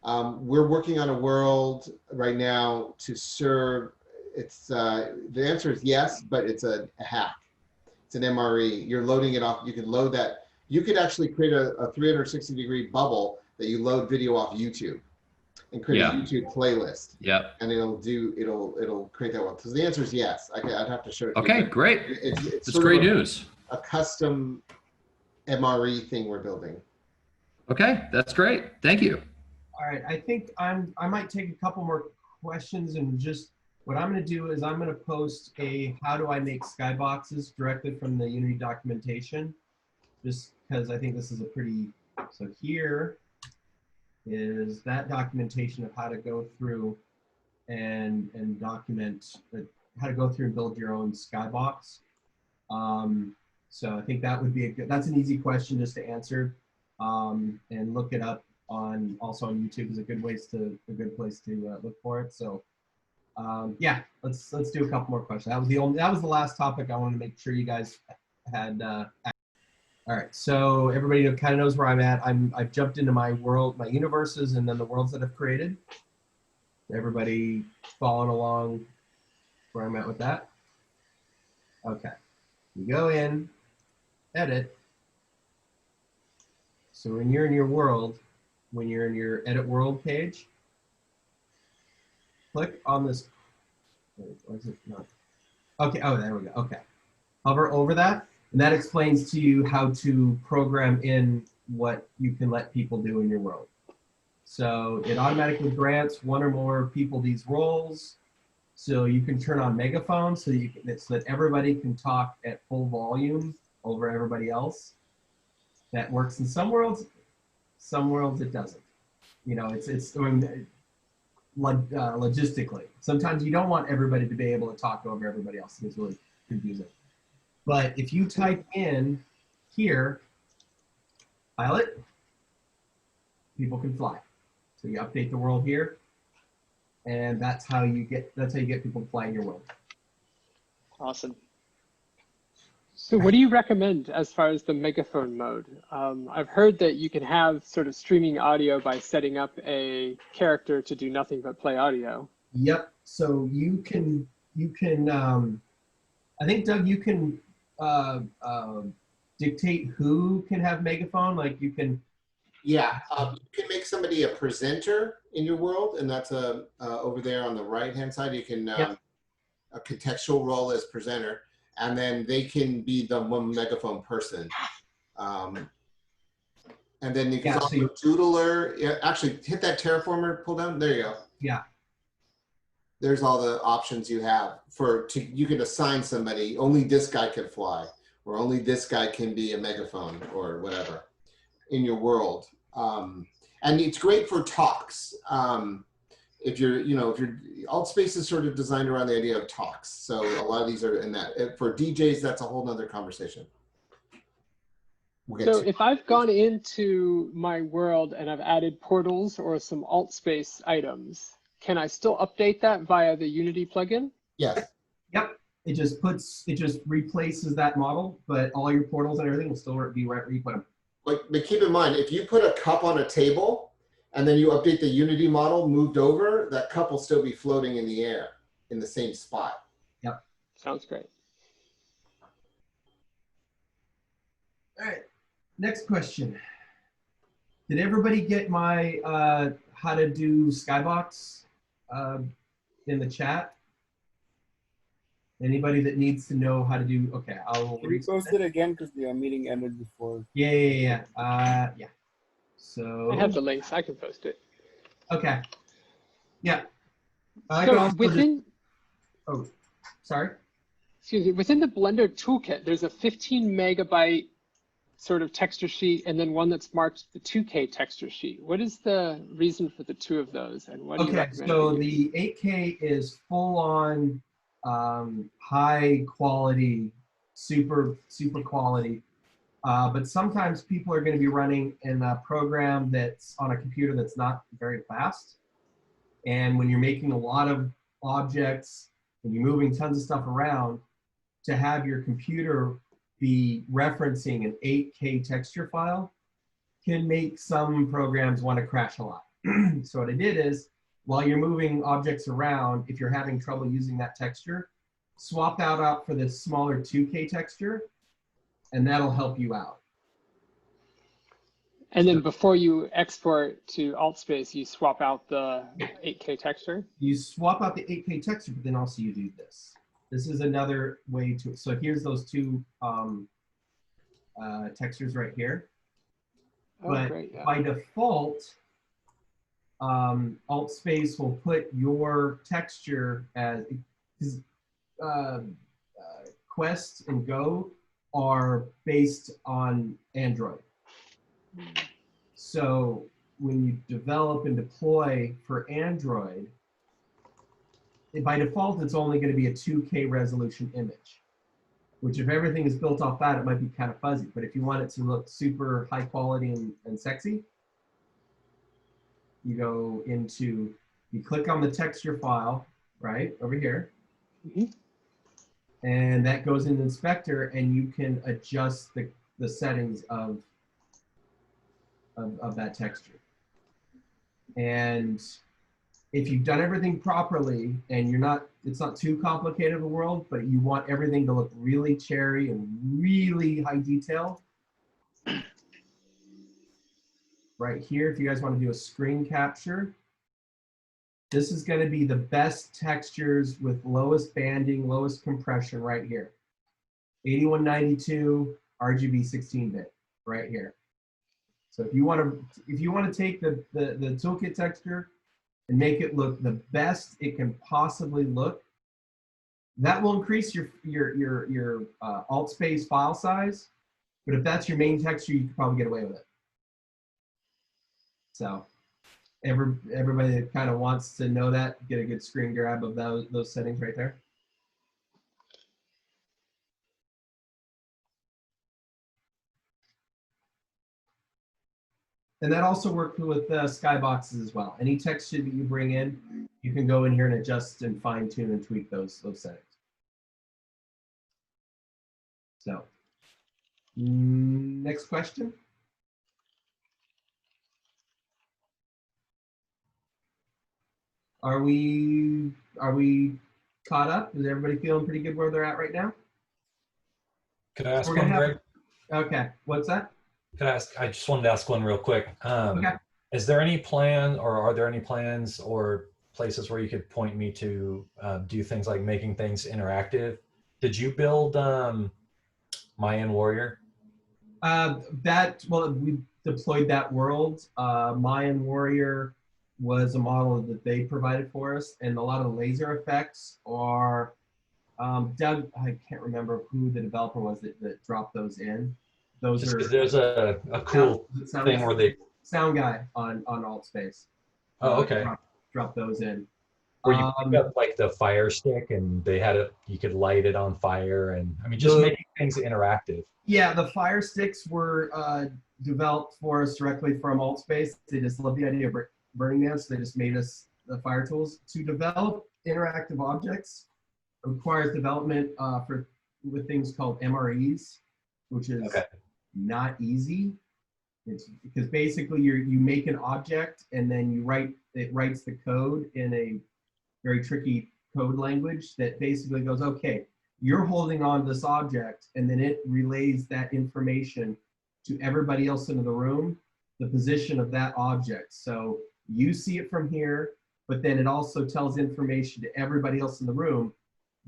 We're working on a world right now to serve, the answer is yes, but it's a hack. It's an MRE. You're loading it off. You can load that. You could actually create a 360 degree bubble that you load video off YouTube and create a YouTube playlist. Yeah. And it'll create that one. So the answer is yes. I'd have to show it to you. Okay, great. It's great news. A custom MRE thing we're building. Okay, that's great. Thank you. All right, I think I might take a couple more questions, and just what I'm going to do is I'm going to post a how do I make skyboxes directly from the Unity documentation, just because I think this is a pretty, so here is that documentation of how to go through and document, how to go through and build your own skybox. So I think that would be that's an easy question just to answer. And look it up also on YouTube is a good place to look for it. So yeah, let's do a couple more questions. That was the last topic I wanted to make sure you guys had. All right, so everybody kind of knows where I'm at. I've jumped into my world, my universes, and then the worlds that I've created. Everybody following along where I'm at with that? Okay, you go in, edit. So when you're in your world, when you're in your edit world page, click on this. Why is it not? Okay, oh, there we go. Okay. Hover over that, and that explains to you how to program in what you can let people do in your world. So it automatically grants one or more people these roles. So you can turn on Megaphone so that everybody can talk at full volume over everybody else. That works in some worlds it doesn't. You know, it's logistically. Sometimes you don't want everybody to be able to talk over everybody else. It's really confusing. But if you type in here, pilot, people can fly. So you update the world here, and that's how you get people to fly in your world. Awesome. So what do you recommend as far as the Megaphone mode? I've heard that you can have sort of streaming audio by setting up a character to do nothing but play audio. Yep. So you can I think, Doug, you can dictate who can have Megaphone. Like you can. Yeah, you can make somebody a presenter in your world, and that's over there on the right-hand side. You can a contextual role as presenter. And then they can be the one Megaphone person. And then you can also doodler. Yeah, actually, hit that terraformer pull down. There you go. Yeah. There's all the options you have you can assign somebody. Only this guy can fly, or only this guy can be a Megaphone, or whatever, in your world. And it's great for talks. if you're, Altspace is sort of designed around the idea of talks. So a lot of these are in that. For DJs, that's a whole nother conversation. So if I've gone into my world and I've added portals or some Altspace items, can I still update that via the Unity plugin? Yes. Yep. It just replaces that model, but all your portals and everything will still be right where you put them. But keep in mind, if you put a cup on a table and then you update the Unity model moved over, that cup will still be floating in the air in the same spot. Yep. Sounds great. All right. Next question. Did everybody get my how to do Skybox in the chat? Anybody that needs to know how to do, okay, I'll repost it again because the meeting ended before. Yeah. So I have the links. I can post it. Okay. Yeah. So within, oh, sorry. Excuse me. Within the Blender toolkit, there's a 15 megabyte sort of texture sheet, and then one that's marked the 2K texture sheet. What is the reason for the two of those, and what do you recommend? So the 8K is full on high quality, super quality. But sometimes people are going to be running in a program that's on a computer that's not very fast. And when you're making a lot of objects and you're moving tons of stuff around, to have your computer be referencing an 8K texture file can make some programs want to crash a lot. So what I did is, while you're moving objects around, if you're having trouble using that texture, swap that out for this smaller 2K texture, and that'll help you out. And then before you export to Altspace, you swap out the 8K texture? You swap out the 8K texture, but then also you do this. This is another way to, so here's those two textures right here. But great, yeah. by default, Altspace will put your texture as, Quest and Go are based on Android. So when you develop and deploy for Android, by default, it's only going to be a 2K resolution image, which if everything is built off that, it might be kind of fuzzy. But if you want it to look super high quality and sexy, you go into, you click on the texture file, right, over here. And that goes in the inspector, and you can adjust the settings of that texture. And if you've done everything properly and it's not too complicated of a world, but you want everything to look really cherry and really high detail, right here, if you guys want to do a screen capture, this is going to be the best textures with lowest banding, lowest compression right here. 8192 RGB 16-bit right here. So if you want to take the toolkit texture and make it look the best it can possibly look, that will increase your Altspace file size. But if that's your main texture, you can probably get away with it. So everybody that kind of wants to know that, get a good screen grab of those settings right there. And that also works with skyboxes as well. Any texture that you bring in, you can go in here and adjust and fine tune and tweak those settings. So, next question. Are we caught up? Is everybody feeling pretty good where they're at right now? Could I ask one, Greg? Okay, what's that? Could I ask? I just wanted to ask one real quick. Okay. Is there any plan, or are there any plans or places where you could point me to do things like making things interactive? Did you build Mayan Warrior? Well, we deployed that world. Mayan Warrior was a model that they provided for us, and a lot of the laser effects are Doug. I can't remember who the developer was that dropped those in. Those Just are. There's a cool thing where they sound guy on Altspace. Oh, okay. drop those in. Where you pick up like the fire stick and they had it, you could light it on fire, and I mean just making things interactive. Yeah, the fire sticks were developed for us directly from AltSpace. They just love the idea of burning them, so they just made us the fire tools. To develop interactive objects requires development with things called MREs, which is not easy. It's because basically you make an object and then it writes the code in a very tricky code language that basically goes, okay, you're holding on to this object, and then it relays that information to everybody else in the room, the position of that object. So you see it from here, but then it also tells information to everybody else in the room,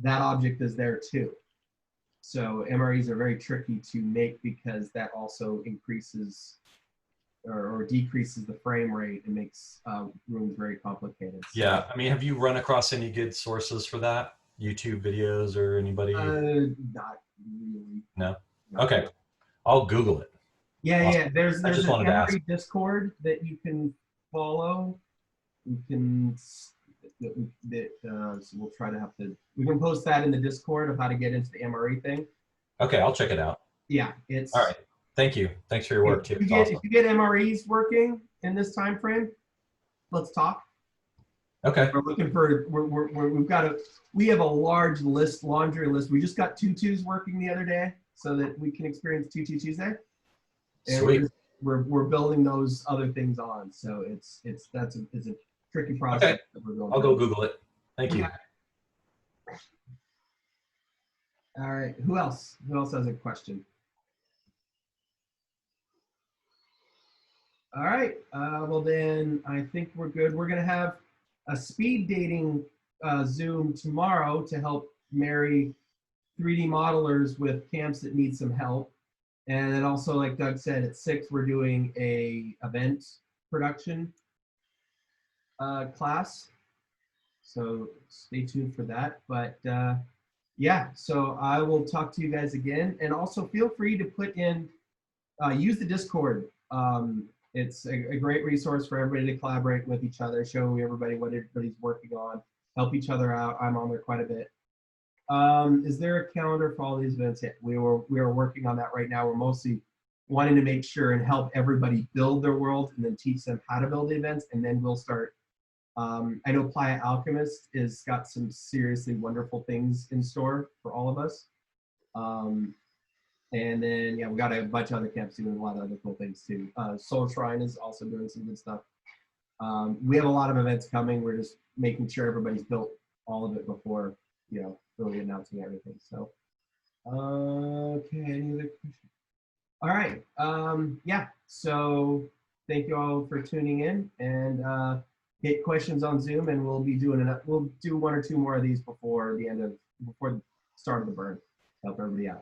that object is there too. So MREs are very tricky to make because that also increases or decreases the frame rate and makes rooms very complicated. So, yeah, I mean, have you run across any good sources for that? YouTube videos or anybody? not really. No? Okay. I'll Google it. Yeah, Awesome. yeah. There's I just an wanted to ask. Emory Discord that you can follow. You can so we'll try to we can post that in the Discord of how to get into the MRE thing. Okay, I'll check it out. Yeah, it's all right. Thank you. Thanks for your work too. If you get MREs working in this time frame, let's talk. Okay. We're looking for we have a large laundry list. We just got tutus working the other day so that we can experience Tutu Tuesday. And Sweet. We're building those other things on. So it's a tricky process. Okay. I'll go Google it. Thank you. All right. Who else? Who else has a question? All right. Well, then I think we're good. We're going to have a speed dating Zoom tomorrow to help marry 3D modelers with camps that need some help. And then also, like Doug said, at 6, we're doing a event production class. So stay tuned for that. But yeah, so I will talk to you guys again. And also feel free to put in, use the Discord. It's a great resource for everybody to collaborate with each other, show everybody what everybody's working on, help each other out. I'm on there quite a bit. Is there a calendar for all these events? Yeah, we are working on that right now. We're mostly wanting to make sure and help everybody build their world and then teach them how to build the events. And then we'll start. I know Playa Alchemist has got some seriously wonderful things in store for all of us. And then, yeah, we got a bunch of other camps doing a lot of other cool things too. Soul Shrine is also doing some good stuff. We have a lot of events coming. We're just making sure everybody's built all of it before, really announcing everything. So, okay, any other questions? All right, yeah, so thank you all for tuning in, and get questions on Zoom, and we'll do 1 or 2 more of these before the start of the burn. Help everybody out.